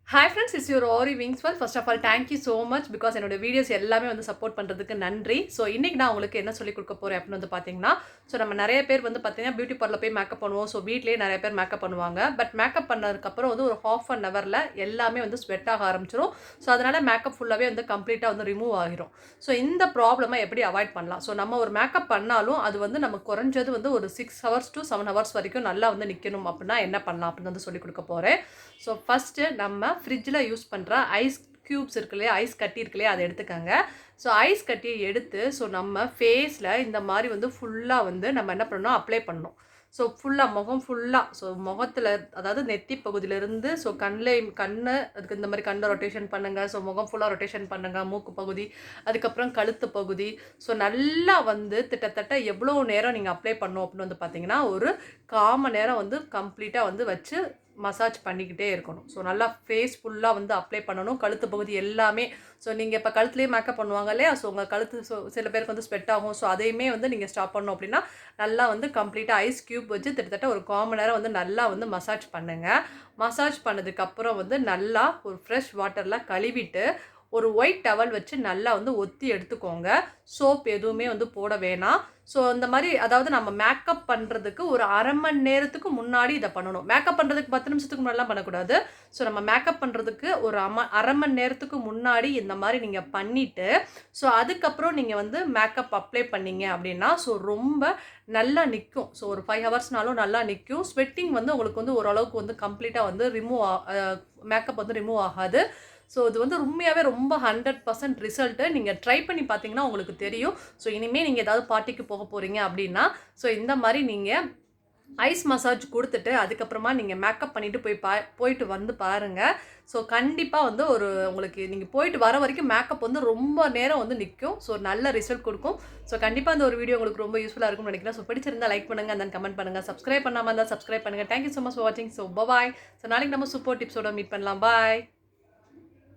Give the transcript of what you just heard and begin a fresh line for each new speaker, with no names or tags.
Hi friends, it's your Aariwingsworld. First of all, thank you so much because என்னோட videos எல்லாமே வந்து support பண்ணுறதுக்கு நன்றி. ஸோ இன்றைக்கி நான் உங்களுக்கு என்ன சொல்லிக் கொடுக்க போகிறேன் அப்படின்னு வந்து பார்த்தீங்கன்னா, ஸோ நம்ம நிறைய பேர் வந்து பார்த்தீங்கன்னா பியூட்டி பார்லர் போய் மேக்கப் பண்ணுவோம். ஸோ வீட்லேயே நிறைய பேர் மேக்கப் பண்ணுவாங்க. பட் மேக்கப் பண்ணதுக்கப்புறம் வந்து ஒரு ஹாஃப் அன் ஹவரில் எல்லாமே வந்து ஸ்வெட் ஆக ஆரம்பிச்சிடும். ஸோ அதனால் மேக்கப் ஃபுல்லாகவே வந்து கம்ப்ளீட்டாக வந்து ரிமூவ் ஆகிரும். ஸோ இந்த ப்ராப்ளமை எப்படி அவாய்ட் பண்ணலாம்? ஸோ நம்ம ஒரு மேக்கப் பண்ணாலும் அது வந்து நம்ம குறைஞ்சது வந்து ஒரு 6 hours to 7 hours வரைக்கும் நல்லா வந்து நிற்கணும் அப்படின்னா என்ன பண்ணலாம் அப்படின்னு வந்து சொல்லிக் கொடுக்க போகிறேன். ஸோ ஃபஸ்ட்டு நம்ம ஃப்ரிட்ஜில் யூஸ் பண்ணுற ஐஸ் க்யூப்ஸ் இருக்கு இல்லையா, ஐஸ் கட்டி இருக்கு இல்லையா, அதை எடுத்துக்கோங்க. ஸோ ஐஸ் கட்டியை எடுத்து ஸோ நம்ம ஃபேஸில் இந்த மாதிரி வந்து ஃபுல்லாக வந்து நம்ம என்ன பண்ணணும், அப்ளை பண்ணணும். ஸோ ஃபுல்லாக முகம் ஃபுல்லாக, ஸோ முகத்தில் அதாவது நெத்தி பகுதியிலேருந்து ஸோ அதுக்கு இந்த மாதிரி கண்ணை ரொட்டேஷன் பண்ணுங்கள். ஸோ முகம் ஃபுல்லாக ரொட்டேஷன் பண்ணுங்கள். மூக்கு பகுதி, அதுக்கப்புறம் கழுத்து பகுதி. ஸோ நல்லா வந்து கிட்டத்தட்ட எவ்வளோ நேரம் நீங்கள் அப்ளை பண்ணணும் அப்படின்னு வந்து பார்த்தீங்கன்னா, ஒரு 1/4 மணி நேரம் வந்து கம்ப்ளீட்டாக வந்து வச்சு மசாஜ் பண்ணிக்கிட்டே இருக்கணும். ஸோ நல்லா ஃபேஸ் ஃபுல்லாக வந்து அப்ளை பண்ணணும். கழுத்து பகுதி எல்லாமே. ஸோ நீங்கள் இப்போ கழுத்துலேயே மேக்கப் பண்ணுவாங்க இல்லையா, ஸோ உங்கள் கழுத்து சில பேருக்கு வந்து ஸ்வெட் ஆகும். ஸோ அதையுமே வந்து நீங்கள் ஸ்டாப் பண்ணணும் அப்படின்னா நல்லா வந்து கம்ப்ளீட்டாக ஐஸ் க்யூப் வச்சு கிட்டத்தட்ட ஒரு 1/4 மணி நேரம் வந்து நல்லா வந்து மசாஜ் பண்ணுங்கள். மசாஜ் பண்ணதுக்கப்புறம் வந்து நல்லா ஒரு ஃப்ரெஷ் வாட்டரில் கழுவிட்டு ஒரு ஒயிட் டவல் வச்சு நல்லா வந்து ஒத்தி எடுத்துக்கோங்க. சோப் எதுவுமே வந்து போட வேணாம். ஸோ இந்த மாதிரி அதாவது நம்ம மேக்கப் பண்ணுறதுக்கு ஒரு 1/2 மணி நேரத்துக்கு முன்னாடி இதை பண்ணணும். மேக்கப் பண்ணுறதுக்கு 10 நிமிஷத்துக்கு முன்னாடிலாம் பண்ணக்கூடாது. ஸோ நம்ம மேக்கப் பண்ணுறதுக்கு ஒரு 1/2 மணி நேரத்துக்கு முன்னாடி இந்த மாதிரி நீங்கள் பண்ணிவிட்டு ஸோ அதுக்கப்புறம் நீங்கள் வந்து மேக்கப் அப்ளை பண்ணிங்க அப்படின்னா ஸோ ரொம்ப நல்லா நிற்கும். ஸோ ஒரு 5 ஹவர்ஸ்னாலும் நல்லா நிற்கும். ஸ்வெட்டிங் வந்து உங்களுக்கு வந்து ஓரளவுக்கு வந்து கம்ப்ளீட்டாக வந்து மேக்கப் வந்து ரிமூவ் ஆகாது. ஸோ இது வந்து உண்மையாகவே ரொம்ப 100% ரிசல்ட்டு. நீங்கள் ட்ரை பண்ணி பார்த்தீங்கன்னா உங்களுக்கு தெரியும். ஸோ இனிமேல் நீங்கள் ஏதாவது பார்ட்டிக்கு போக போகிறீங்க அப்படின்னா ஸோ இந்த மாதிரி நீங்கள் ஐஸ் மசாஜ் கொடுத்துட்டு அதுக்கப்புறமா நீங்கள் மேக்கப் பண்ணிவிட்டு போயிட்டு வந்து பாருங்கள். ஸோ கண்டிப்பாக வந்து உங்களுக்கு நீங்கள் போயிட்டு வர வரைக்கும் மேக்கப் வந்து ரொம்ப நேரம் வந்து நிற்கும். ஸோ நல்ல ரிசல்ட் கொடுக்கும். ஸோ கண்டிப்பாக இந்த ஒரு வீடியோ உங்களுக்கு ரொம்ப யூஸ்ஃபுல்லாக இருக்கும்னு நினைக்கிறேன். ஸோ பிடிச்சிருந்தா லைக் பண்ணுங்கள், தென் கமெண்ட் பண்ணுங்கள். சப்ஸ்கிரைப் பண்ணாமல் இருந்தால் சப்ஸ்கிரைப் பண்ணுங்கள். தேங்க்யூ ஸோ மச் ஃபார் வாட்சிங். So bye. ஸோ நாளைக்கு நம்ம சூப்பர் டிப்ஸோட மீட் பண்ணலாம். பாய்.